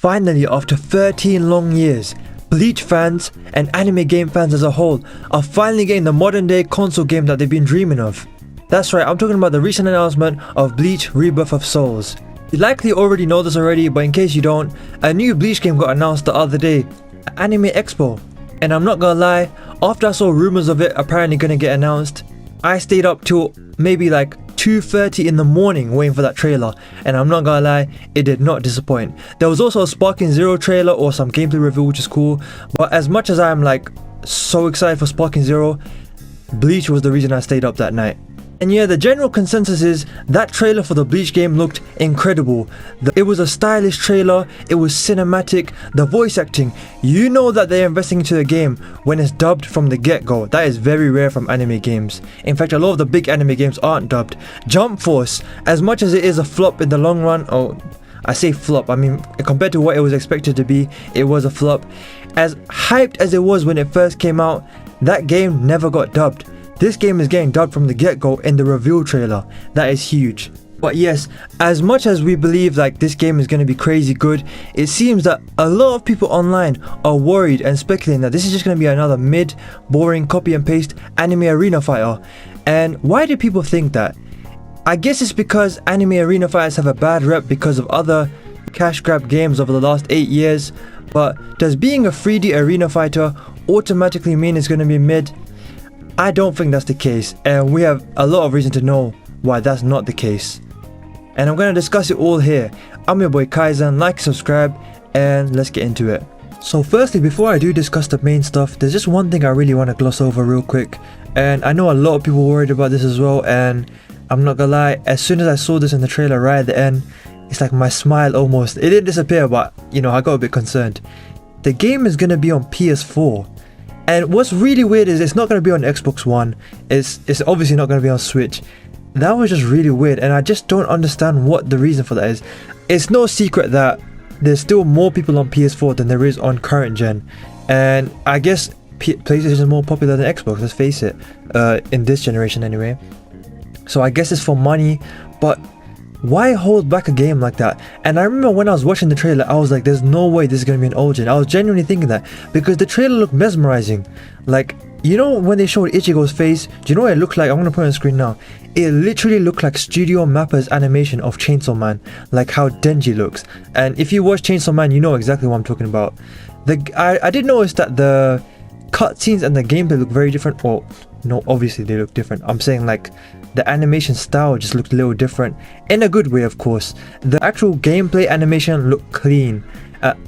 Finally, after 13 long years, Bleach fans and anime game fans as a whole are finally getting the modern day console game that they've been dreaming of. That's right, I'm talking about the recent announcement of Bleach Rebirth of Souls. You likely already know this already, but in case you don't, a new Bleach game got announced the other day at Anime Expo. And I'm not gonna lie, after I saw rumors of it apparently gonna get announced, I stayed up till maybe like 2:30 in the morning waiting for that trailer, and I'm not gonna lie, it did not disappoint. There was also a Sparking Zero trailer or some gameplay reveal, which is cool, but as much as I'm like so excited for Sparking Zero, Bleach was the reason I stayed up that night. And yeah, the general consensus is that trailer for the Bleach game looked incredible. It was a stylish trailer, it was cinematic, the voice acting, you know that they're investing into the game when it's dubbed from the get-go. That is very rare from anime games. In fact, a lot of the big anime games aren't dubbed. Jump Force, as much as it is a flop in the long run, I say flop, I mean compared to what it was expected to be, it was a flop. As hyped as it was when it first came out, that game never got dubbed. This game is getting dubbed from the get-go in the reveal trailer. That is huge. But yes, as much as we believe like this game is going to be crazy good, it seems that a lot of people online are worried and speculating that this is just going to be another mid, boring copy and paste anime arena fighter. And why do people think that? I guess it's because anime arena fighters have a bad rep because of other cash grab games over the last 8 years. But does being a 3D arena fighter automatically mean it's going to be mid? I don't think that's the case, and we have a lot of reason to know why that's not the case. And I'm going to discuss it all here. I'm your boy Kaizen, like, subscribe, and let's get into it. So firstly, before I do discuss the main stuff, there's just one thing I really want to gloss over real quick. And I know a lot of people worried about this as well, and I'm not gonna lie, as soon as I saw this in the trailer right at the end, it's like my smile almost, it didn't disappear, but you know, I got a bit concerned. The game is going to be on PS4. And what's really weird is it's not going to be on Xbox One, it's obviously not going to be on Switch. That was just really weird, and I just don't understand what the reason for that is. It's no secret that there's still more people on PS4 than there is on current gen. And I guess PlayStation is more popular than Xbox, let's face it, in this generation anyway. So I guess it's for money, but why hold back a game like that? And I remember when I was watching the trailer, I was like, there's no way this is going to be an old gen. I was genuinely thinking that, because the trailer looked mesmerizing. Like, you know when they showed Ichigo's face, do you know what it looked like? I'm going to put it on the screen now. It literally looked like Studio Mappa's animation of Chainsaw Man, like how Denji looks. And if you watch Chainsaw Man, you know exactly what I'm talking about. I did notice that the cutscenes and the gameplay look very different. Well, no, obviously they look different. I'm saying like the animation style just looked a little different, in a good way of course. The actual gameplay animation looked clean.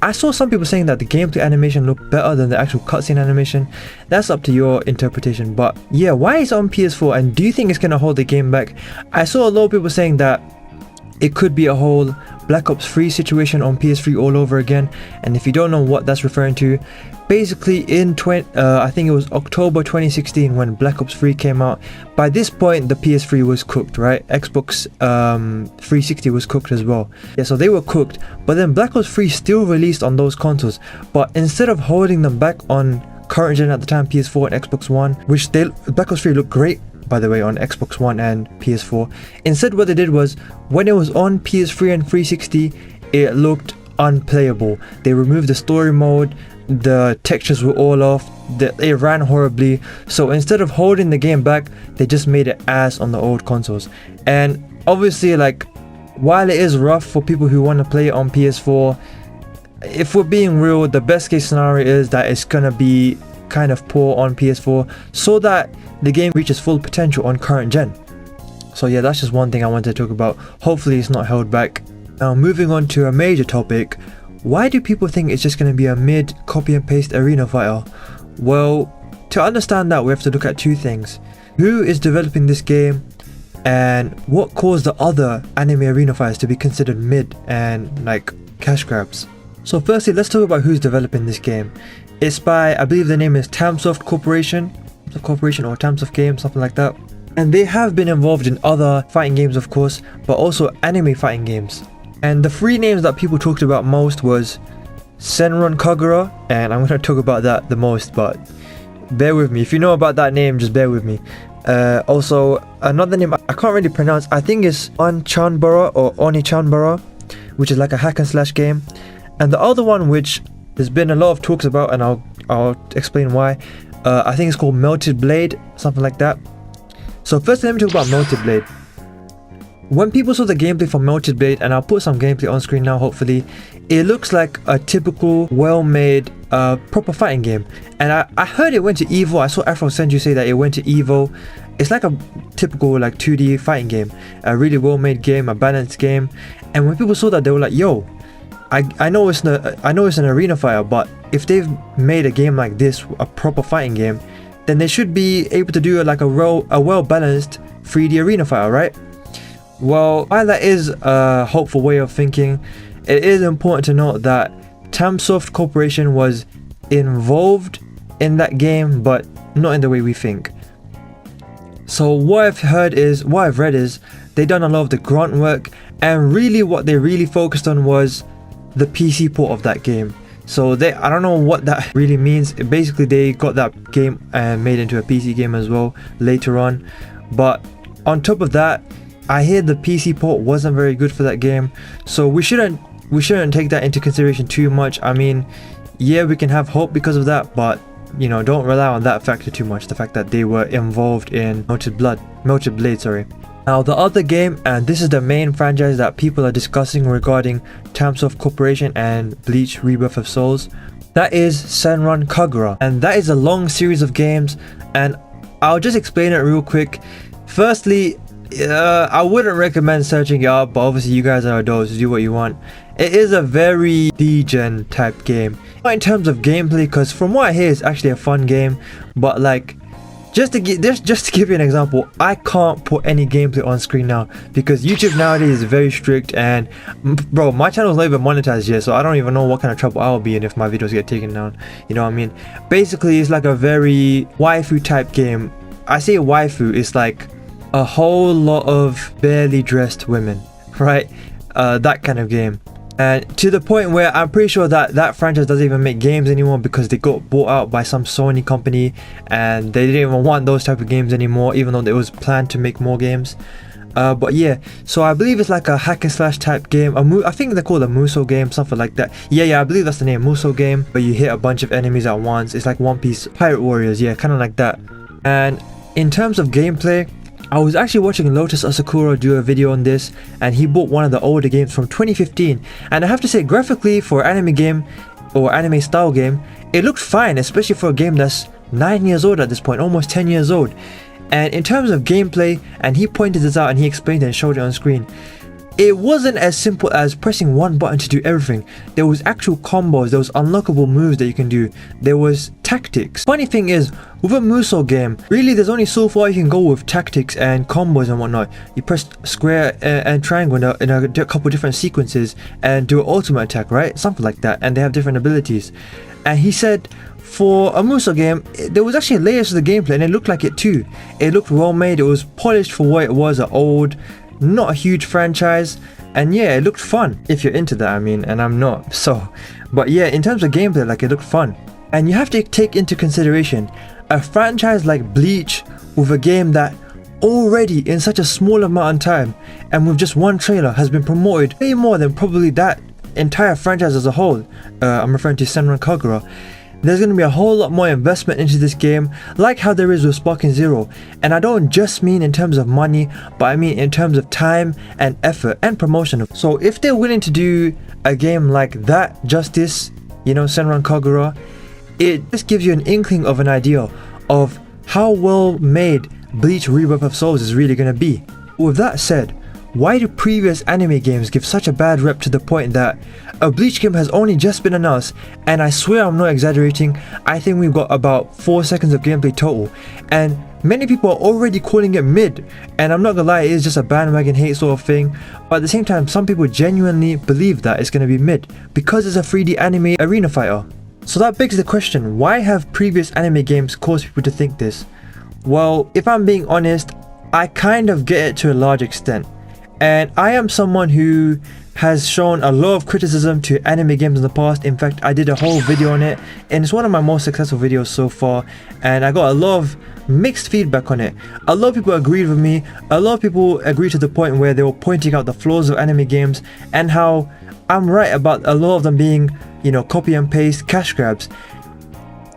I saw some people saying that the gameplay animation looked better than the actual cutscene animation. That's up to your interpretation, but yeah, why is it on PS4, and do you think it's going to hold the game back? I saw a lot of people saying that it could be a whole Black Ops 3 situation on PS3 all over again, and if you don't know what that's referring to, basically in I think it was October 2016 when Black Ops 3 came out. By this point the PS3 was cooked, right? Xbox 360 was cooked as well. Yeah, so they were cooked, but then Black Ops 3 still released on those consoles, but instead of holding them back on current gen at the time, PS4 and Xbox One, which Black Ops 3 looked great by the way on Xbox One and PS4, instead what they did was, when it was on PS3 and 360, it looked unplayable. They removed the story mode, the textures were all off, it ran horribly. So instead of holding the game back, they just made it ass on the old consoles. And obviously, like, while it is rough for people who want to play it on PS4, if we're being real, the best case scenario is that it's gonna be kind of poor on PS4 so that the game reaches full potential on current gen. So yeah, that's just one thing I wanted to talk about. Hopefully it's not held back. Now moving on to a major topic, why do people think it's just going to be a mid copy and paste arena fighter? Well, to understand that we have to look at two things. Who is developing this game, and what caused the other anime arena fighters to be considered mid and like cash grabs? So firstly, let's talk about who's developing this game. It's by, I believe the name is Tamsoft Corporation or Tamsoft Games, something like that. And they have been involved in other fighting games of course, but also anime fighting games. And the three names that people talked about most was Senran Kagura, and I'm going to talk about that the most, but bear with me. If you know about that name, just bear with me. Also, another name I can't really pronounce, I think it's Onichanbara, which is like a hack and slash game. And the other one, which there's been a lot of talks about, and I'll explain why. I think it's called Melted Blade, something like that. So first, let me talk about Melted Blade. When people saw the gameplay for Melted Blade, and I'll put some gameplay on screen now hopefully, it looks like a typical well-made proper fighting game. And I heard it went to Evo. I saw Afro Senju say that it went to Evo. It's like a typical like 2D fighting game, a really well-made game, a balanced game. And when people saw that, they were like, yo, I know it's an arena fighter, but if they've made a game like this, a proper fighting game, then they should be able to do like a well-balanced 3D arena fighter, right? Well, while that is a hopeful way of thinking, it is important to note that Tamsoft Corporation was involved in that game, but not in the way we think. So what I've read is they done a lot of the grunt work, and really what they really focused on was the PC port of that game. So I don't know what that really means. Basically, they got that game made into a PC game as well later on. But on top of that, I hear the PC port wasn't very good for that game. So we shouldn't take that into consideration too much. I mean, yeah, we can have hope because of that, but you know, don't rely on that factor too much. The fact that they were involved in Melted Blade, sorry. Now the other game, and this is the main franchise that people are discussing regarding Tamsoft Corporation and Bleach Rebirth of Souls, that is Senran Kagura, and that is a long series of games, and I'll just explain it real quick. Firstly, I wouldn't recommend searching it up, but obviously you guys are adults, do what you want. It is a very degen type game, not in terms of gameplay, because from what I hear it's actually a fun game, but like just to give you an example, I can't put any gameplay on screen now because YouTube nowadays is very strict, and bro, my channel is not even monetized yet, so I don't even know what kind of trouble I'll be in if my videos get taken down, you know what I mean? Basically, it's like a very waifu type game. I say waifu, it's like a whole lot of barely dressed women, right? That kind of game. And to the point where I'm pretty sure that that franchise doesn't even make games anymore because they got bought out by some Sony company, and they didn't even want those type of games anymore, even though it was planned to make more games. But yeah, so I believe it's like a hack and slash type game. I think they're called a Muso game, something like that. Yeah, I believe that's the name, Muso game, where you hit a bunch of enemies at once. It's like One Piece Pirate Warriors, yeah, kind of like that. And in terms of gameplay, I was actually watching Lotus Asakura do a video on this, and he bought one of the older games from 2015, and I have to say, graphically for an anime game or anime style game, it looked fine, especially for a game that's 9 years old at this point, almost 10 years old. And in terms of gameplay, and he pointed this out and he explained it and showed it on screen, it wasn't as simple as pressing one button to do everything. There was actual combos, there was unlockable moves that you can do, there was tactics. Funny thing is, with a Muso game, really there's only so far you can go with tactics and combos and whatnot. You press square and triangle in a couple different sequences and do an ultimate attack, right? Something like that, and they have different abilities. And he said for a Muso game, there was actually layers to the gameplay, and it looked like it too. It looked well made, it was polished for what it was, an old, not a huge franchise, and yeah, it looked fun if you're into that, I mean, and I'm not, so. But yeah, in terms of gameplay, like, it looked fun. And you have to take into consideration a franchise like Bleach with a game that already in such a small amount of time and with just one trailer has been promoted way more than probably that entire franchise as a whole. I'm referring to Senran Kagura. There's going to be a whole lot more investment into this game, like how there is with Sparking Zero. And I don't just mean in terms of money, but I mean in terms of time and effort and promotion. So if they're willing to do a game like that justice, you know, Senran Kagura, it just gives you an inkling of an idea of how well made Bleach Rebirth of Souls is really going to be. With that said, why do previous anime games give such a bad rep to the point that a Bleach game has only just been announced, and I swear I'm not exaggerating, I think we've got about 4 seconds of gameplay total, and many people are already calling it mid, and I'm not gonna lie, it is just a bandwagon hate sort of thing, but at the same time some people genuinely believe that it's gonna be mid because it's a 3D anime arena fighter. So that begs the question, why have previous anime games caused people to think this? Well, if I'm being honest, I kind of get it to a large extent. And I am someone who has shown a lot of criticism to anime games in the past. In fact, I did a whole video on it, and it's one of my most successful videos so far, and I got a lot of mixed feedback on it. A lot of people agreed with me, a lot of people agreed to the point where they were pointing out the flaws of anime games and how I'm right about a lot of them being, you know, copy and paste cash grabs.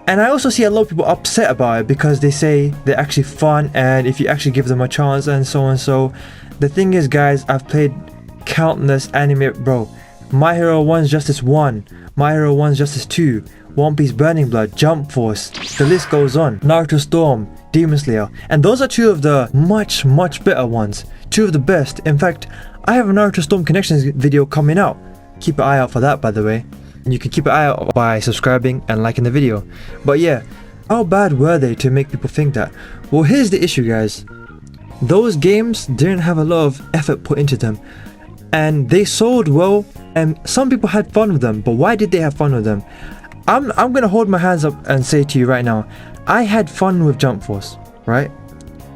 And I also see a lot of people upset about it because they say they're actually fun and if you actually give them a chance and so on. So the thing is, guys, I've played countless anime, bro. My Hero 1's Justice 1, My Hero 1's Justice 2, One Piece Burning Blood, Jump Force, the list goes on, Naruto Storm, Demon Slayer, and those are two of the much better ones, two of the best. In fact, I have a Naruto Storm Connections video coming out. Keep an eye out for that, by the way. And you can keep an eye out by subscribing and liking the video. But yeah, how bad were they to make people think that? Well, here's the issue, guys. Those games didn't have a lot of effort put into them, and they sold well, and some people had fun with them. But why did they have fun with them? I'm gonna hold my hands up and say to you right now, I had fun with Jump Force, right?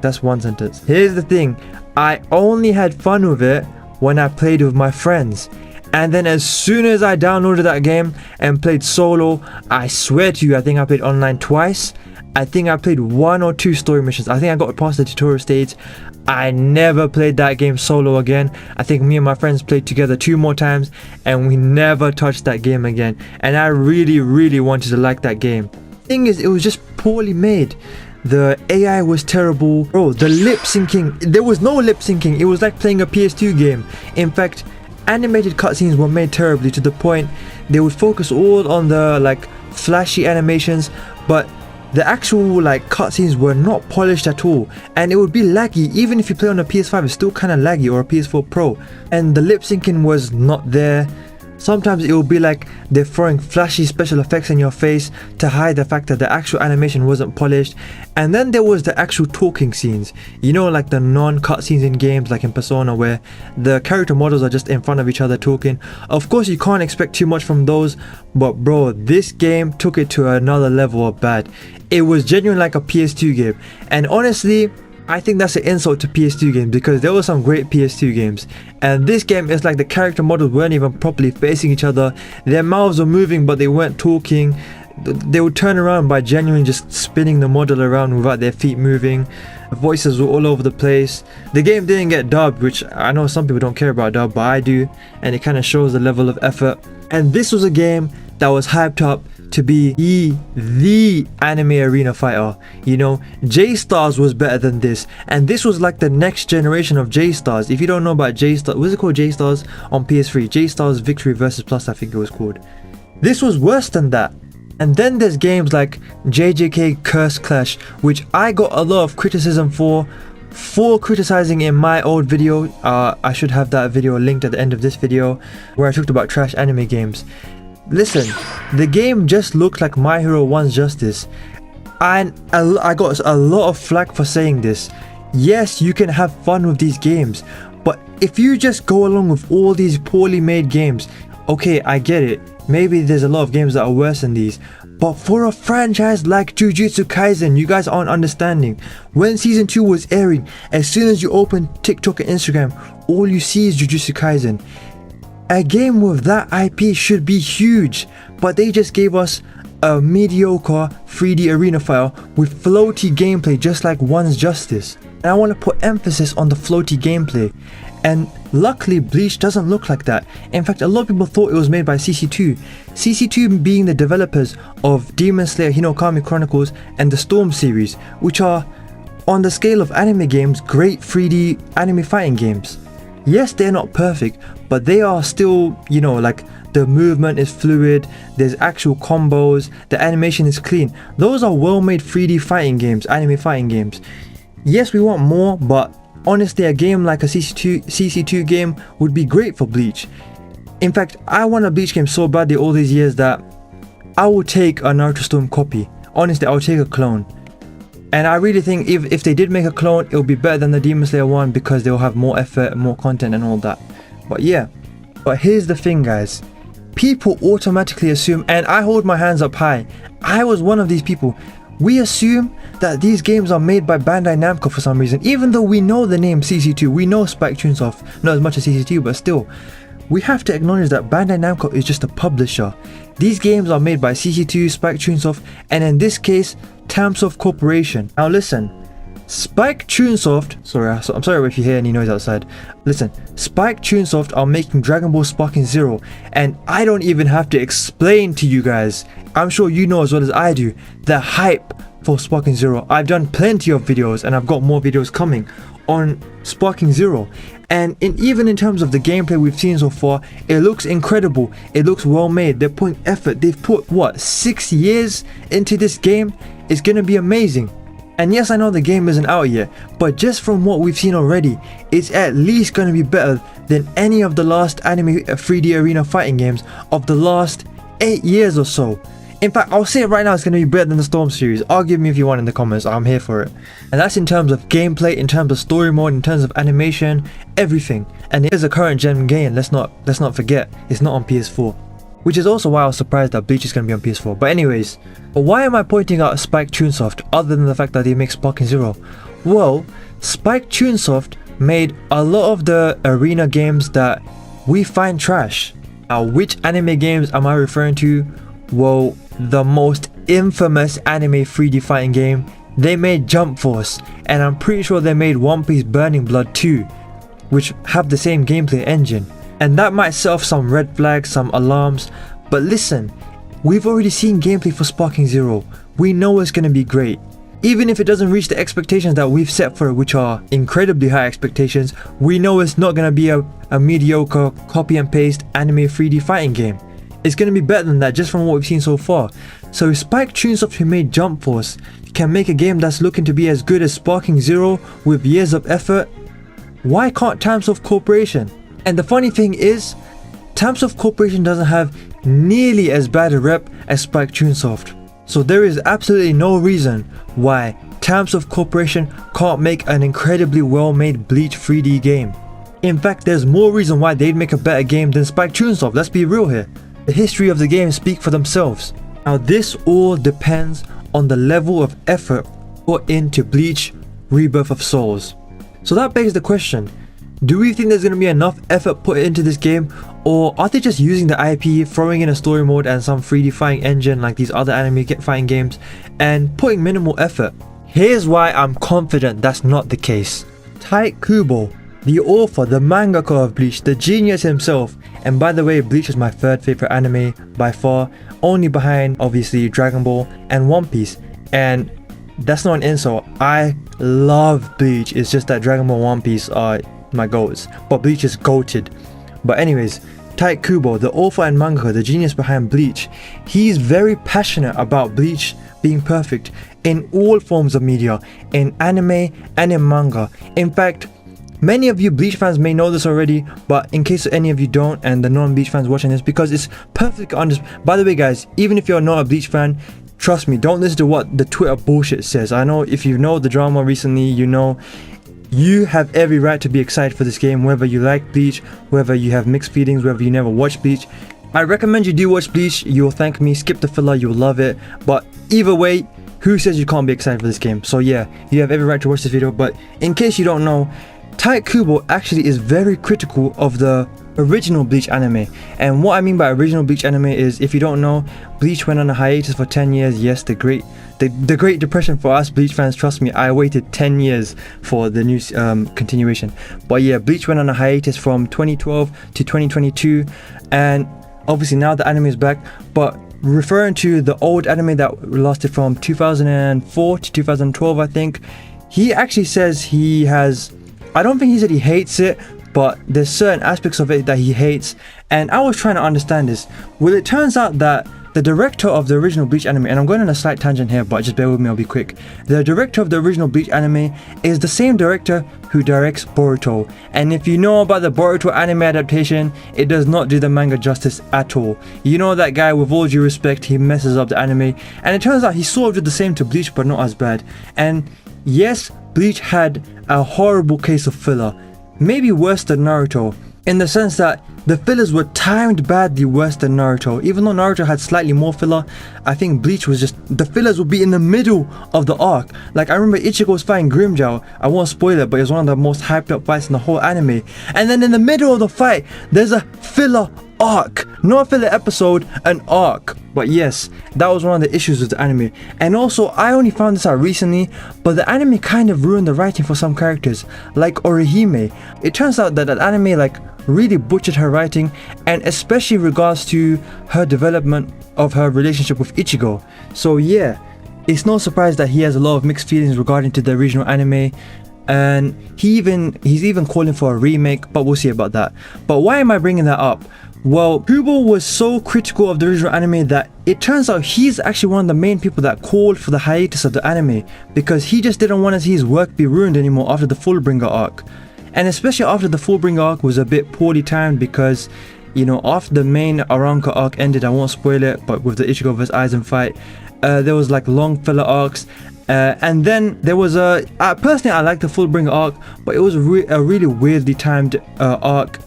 That's one sentence. Here's the thing, I only had fun with it when I played with my friends. And then as soon as I downloaded that game and played solo, I swear to you, I think I played online twice. I think I played 1 or 2 story missions. I think I got past the tutorial stage. I never played that game solo again. I think me and my friends played together 2 more times and we never touched that game again. And I really wanted to like that game. Thing is, it was just poorly made. The AI was terrible. Bro, the lip syncing, there was no lip syncing. It was like playing a PS2 game. In fact, animated cutscenes were made terribly, to the point they would focus all on the like flashy animations, but the actual like cutscenes were not polished at all, and it would be laggy. Even if you play on a PS5, it's still kind of laggy, or a PS4 Pro, and the lip syncing was not there. Sometimes it would be like they're throwing flashy special effects in your face to hide the fact that the actual animation wasn't polished. And then there was the actual talking scenes, you know, like the non-cutscenes in games like in Persona, where the character models are just in front of each other talking. Of course you can't expect too much from those, but bro, this game took it to another level of bad. It was genuinely like a PS2 game, and honestly I think that's an insult to PS2 games, because there were some great PS2 games, and this game is like the character models weren't even properly facing each other. Their mouths were moving but they weren't talking. They would turn around by genuinely just spinning the model around without their feet moving. Voices were all over the place. The game didn't get dubbed, which I know some people don't care about dub, but I do, and it kind of shows the level of effort. And this was a game that was hyped up to be the anime arena fighter. You know, J-Stars was better than this, and this was like the next generation of J-Stars. If you don't know about J-Stars, what's it called, J-Stars on PS3? J-Stars Victory vs Plus, I think it was called. This was worse than that. And then there's games like JJK Curse Clash, which I got a lot of criticism for criticizing in my old video. I should have that video linked at the end of this video, where I talked about trash anime games. Listen, the game just looked like My Hero 1's Justice, and I got a lot of flack for saying this. Yes, you can have fun with these games, but if you just go along with all these poorly made games, okay, I get it, maybe there's a lot of games that are worse than these, but for a franchise like Jujutsu Kaisen, you guys aren't understanding. When season 2 was airing, as soon as you open TikTok and Instagram, all you see is Jujutsu Kaisen. A game with that IP should be huge, but they just gave us a mediocre 3D arena fighter with floaty gameplay, just like 1's Justice. And I want to put emphasis on the floaty gameplay, and luckily Bleach doesn't look like that. In fact, a lot of people thought it was made by CC2. CC2 being the developers of Demon Slayer Hinokami Chronicles and the Storm series, which are, on the scale of anime games, great 3D anime fighting games. Yes, they're not perfect, but they are still, you know, like the movement is fluid, there's actual combos, the animation is clean. Those are well-made 3D fighting games, anime fighting games. Yes, we want more, but honestly, a game like a CC2 game would be great for Bleach. In fact, I want a Bleach game so badly all these years that I will take a Naruto Storm copy. Honestly, I will take a clone. And I really think if they did make a clone, it will be better than the Demon Slayer one, because they'll have more effort, more content and all that. But yeah, but here's the thing, guys. People automatically assume, and I hold my hands up high, I was one of these people. We assume that these games are made by Bandai Namco for some reason, even though we know the name CC2, we know Spike Chunsoft, not as much as CC2, but still. We have to acknowledge that Bandai Namco is just a publisher. These games are made by CC2, Spike Chunsoft, and in this case, Tamsoft Corporation. Now listen, Spike Chunsoft, I'm sorry if you hear any noise outside. Listen, Spike Chunsoft are making Dragon Ball Sparking Zero, and I don't even have to explain to you guys. I'm sure you know as well as I do the hype for Sparking Zero. I've done plenty of videos, and I've got more videos coming on Sparking Zero. And even in terms of the gameplay we've seen so far, it looks incredible. It looks well made. They're putting effort. They've put what, 6 years into this game. It's gonna be amazing. And yes, I know the game isn't out yet, but just from what we've seen already, it's at least going to be better than any of the last anime 3D arena fighting games of the last 8 years or so. In fact, I'll say it right now, it's going to be better than the Storm series. Argue me if you want in the comments, I'm here for it. And that's in terms of gameplay, in terms of story mode, in terms of animation, everything. And it is a current gen game, let's not forget, it's not on PS4. Which is also why I was surprised that Bleach is going to be on PS4. But anyways, why am I pointing out Spike Chunsoft other than the fact that they make Sparking Zero? Well, Spike Chunsoft made a lot of the arena games that we find trash. Now, which anime games am I referring to? Well, the most infamous anime 3D fighting game. They made Jump Force, and I'm pretty sure they made One Piece Burning Blood 2, which have the same gameplay engine. And that might set off some red flags, some alarms, but listen, we've already seen gameplay for Sparking Zero. We know it's going to be great. Even if it doesn't reach the expectations that we've set for it, which are incredibly high expectations, we know it's not going to be a mediocre copy and paste anime 3D fighting game. It's going to be better than that just from what we've seen so far. So if Spike Chunsoft, who made Jump Force, can make a game that's looking to be as good as Sparking Zero with years of effort, why can't Timesoft Corporation? And the funny thing is, Timesoft Corporation doesn't have nearly as bad a rep as Spike Chunsoft. So there is absolutely no reason why Timesoft Corporation can't make an incredibly well made Bleach 3D game. In fact, there's more reason why they'd make a better game than Spike Chunsoft, let's be real here. The history of the game speak for themselves. Now this all depends on the level of effort put into Bleach Rebirth of Souls. So that begs the question, do we think there's going to be enough effort put into this game, or are they just using the IP, throwing in a story mode and some 3D fighting engine like these other anime fighting games, and putting minimal effort? Here's why I'm confident that's not the case. Tite Kubo, the author, the mangaka of Bleach, the genius himself, and by the way, Bleach is my third favorite anime by far, only behind obviously Dragon Ball and One Piece, and that's not an insult. I love Bleach, it's just that Dragon Ball and One Piece are my goats, but Bleach is goated. But anyways, Tite Kubo, the author and mangaka, the genius behind Bleach, he's very passionate about Bleach being perfect in all forms of media, in anime and in manga. In fact, many of you Bleach fans may know this already, but in case any of you don't and the non-Bleach fans watching this, because it's perfectly understood. By the way guys, even if you're not a Bleach fan, trust me, don't listen to what the Twitter bullshit says. I know if you know the drama recently, you know you have every right to be excited for this game, whether you like Bleach, whether you have mixed feelings, whether you never watched Bleach. I recommend you do watch Bleach, you'll thank me, skip the filler, you'll love it. But either way, who says you can't be excited for this game? So yeah, you have every right to watch this video. But in case you don't know, Tite Kubo actually is very critical of the original Bleach anime. And what I mean by original Bleach anime is, if you don't know, Bleach went on a hiatus for 10 years. Yes, the Great Depression for us Bleach fans, trust me, I waited 10 years for the new continuation. But yeah, Bleach went on a hiatus from 2012 to 2022, and obviously now the anime is back. But referring to the old anime that lasted from 2004 to 2012, I think, he actually says he has, I don't think he said he hates it, but there's certain aspects of it that he hates. And I was trying to understand this. Well, it turns out that the director of the original Bleach anime, and I'm going on a slight tangent here, but just bear with me, I'll be quick. The director of the original Bleach anime is the same director who directs Boruto. And if you know about the Boruto anime adaptation, it does not do the manga justice at all. You know that guy, with all due respect, he messes up the anime. And it turns out he sort of did the same to Bleach, but not as bad. And yes, Bleach had a horrible case of filler. Maybe worse than Naruto, in the sense that the fillers were timed badly worse than Naruto. Even though Naruto had slightly more filler, I think Bleach was just, the fillers would be in the middle of the arc. Like I remember Ichigo was fighting Grimmjow, I won't spoil it, but it was one of the most hyped up fights in the whole anime. And then in the middle of the fight, there's a filler arc, not a filler episode, an arc. But yes, that was one of the issues with the anime. And also, I only found this out recently, but the anime kind of ruined the writing for some characters, like Orihime. It turns out that anime like really butchered her writing, and especially in regards to her development of her relationship with Ichigo. So yeah, it's no surprise that he has a lot of mixed feelings regarding to the original anime, and he's even calling for a remake, but we'll see about that. But why am I bringing that up? Well, Kubo was so critical of the original anime that it turns out he's actually one of the main people that called for the hiatus of the anime, because he just didn't want to see his work be ruined anymore after the Fullbringer arc. And especially after the Fullbringer arc was a bit poorly timed, because, you know, after the main Aranka arc ended, I won't spoil it, but with the Ichigo vs Aizen fight, there was like long filler arcs, and then there was personally I like the Fullbringer arc, but it was a really weirdly timed arc,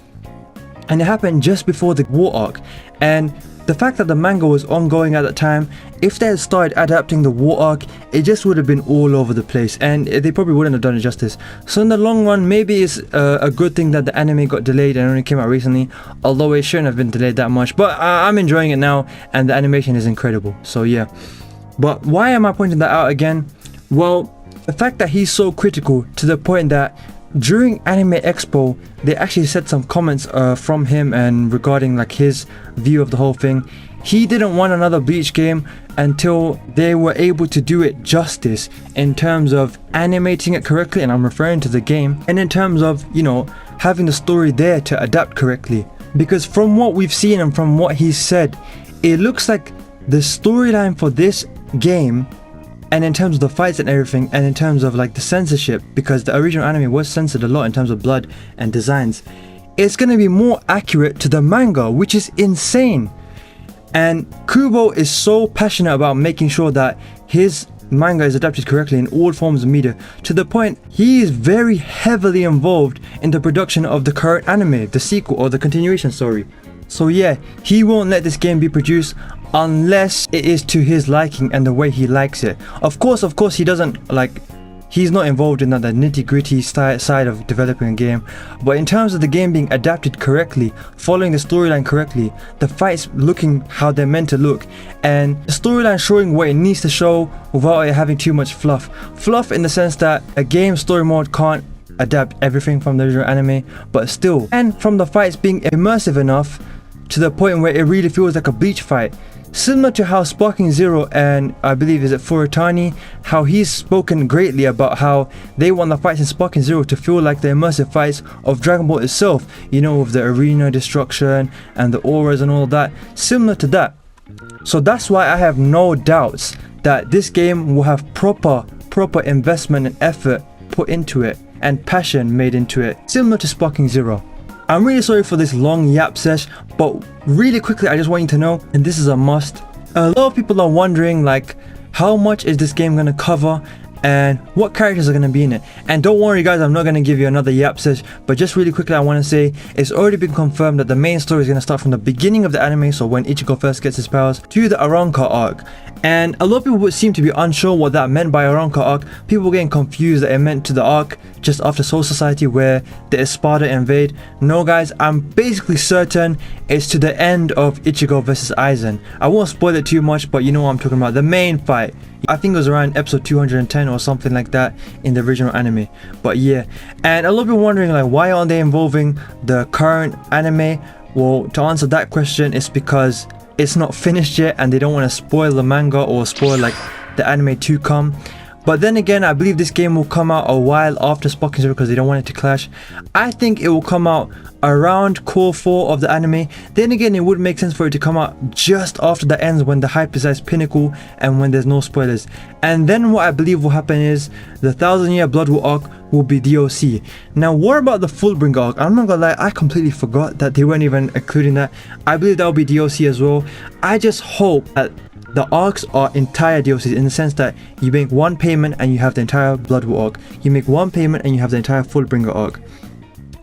and it happened just before the war arc. And the fact that the manga was ongoing at that time, if they had started adapting the war arc, it just would have been all over the place, and they probably wouldn't have done it justice. So in the long run, maybe it's a good thing that the anime got delayed and only came out recently, although it shouldn't have been delayed that much. But I'm enjoying it now, and the animation is incredible, so yeah. But why am I pointing that out again? Well, the fact that he's so critical to the point that during Anime Expo, they actually said some comments from him and regarding like his view of the whole thing. He didn't want another Bleach game until they were able to do it justice in terms of animating it correctly, and I'm referring to the game, and in terms of, you know, having the story there to adapt correctly. Because from what we've seen and from what he said, it looks like the storyline for this game, and in terms of the fights and everything, and in terms of like the censorship, because the original anime was censored a lot in terms of blood and designs, it's going to be more accurate to the manga, which is insane. And Kubo is so passionate about making sure that his manga is adapted correctly in all forms of media, to the point he is very heavily involved in the production of the current anime, the sequel or the continuation story. So yeah, he won't let this game be produced unless it is to his liking and the way he likes it. Of course he doesn't like, he's not involved in the nitty-gritty side of developing a game, but in terms of the game being adapted correctly, following the storyline correctly, the fights looking how they're meant to look, and the storyline showing what it needs to show without it having too much fluff in the sense that a game story mode can't adapt everything from the original anime, but still, and from the fights being immersive enough to the point where it really feels like a Bleach fight. Similar to how Sparking Zero and I believe is it Furitani, how he's spoken greatly about how they want the fights in Sparking Zero to feel like the immersive fights of Dragon Ball itself, you know, with the arena destruction and the auras and all of that, similar to that. So that's why I have no doubts that this game will have proper investment and effort put into it, and passion made into it, similar to Sparking Zero. I'm really sorry for this long yap sesh, but really quickly I just want you to know, and this is a must, a lot of people are wondering like, how much is this game gonna cover and what characters are going to be in it. And don't worry guys, I'm not going to give you another yap sesh, but just really quickly I want to say it's already been confirmed that the main story is going to start from the beginning of the anime, so when Ichigo first gets his powers, to the Aranka arc. And a lot of people would seem to be unsure what that meant by Aranka arc. People were getting confused that it meant to the arc just after Soul Society where the Espada invade. No guys, I'm basically certain it's to the end of Ichigo vs Aizen. I won't spoil it too much, but you know what I'm talking about, the main fight. I think it was around episode 210 or something like that in the original anime. But yeah, and a lot of people wondering like, why aren't they involving the current anime? Well, to answer that question, it's because it's not finished yet and they don't want to spoil the manga or spoil like the anime to come. But then again, I believe this game will come out a while after Sparking Zero because they don't want it to clash. I think it will come out around core 4 of the anime. Then again, it would make sense for it to come out just after the ends, when the hype is at its pinnacle and when there's no spoilers. And then what I believe will happen is the 1000-year Blood War arc will be DOC. Now what about the Fullbringer arc? I'm not gonna lie, I completely forgot that they weren't even including that. I believe that will be DOC as well. I just hope that the arcs are entire DLCs, in the sense that you make one payment and you have the entire Blood War arc. You make one payment and you have the entire Fullbringer arc.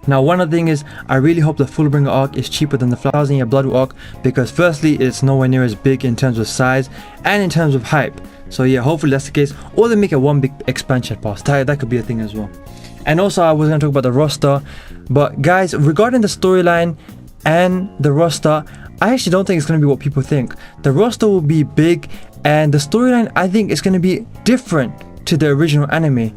Now one other thing is, I really hope the Fullbringer arc is cheaper than the 1000-year Blood War arc, because firstly it's nowhere near as big in terms of size and in terms of hype. So yeah, hopefully that's the case, or they make it one big expansion pass. That could be a thing as well. And also I was going to talk about the roster, but guys, regarding the storyline, and the roster, I actually don't think it's going to be what people think. The roster will be big, and the storyline, I think, is going to be different to the original anime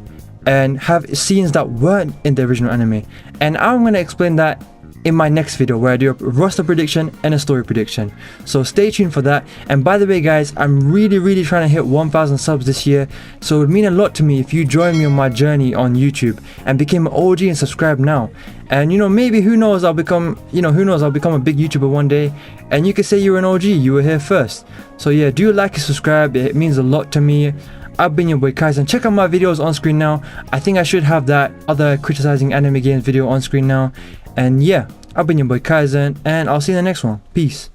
and have scenes that weren't in the original anime. And I'm going to explain that in my next video, where I do a roster prediction and a story prediction. So stay tuned for that. And by the way guys, I'm really trying to hit 1,000 subs this year, so it would mean a lot to me if you join me on my journey on YouTube and became an OG and subscribe now. And you know, maybe who knows, I'll become a big YouTuber one day, and you could say you're an OG, you were here first. So yeah, do like and subscribe, it means a lot to me. I've been your boy Kaizen. Check out my videos on screen now. I think I should have that other criticizing anime games video on screen now. And yeah, I've been your boy Kaizen, and I'll see you in the next one. Peace.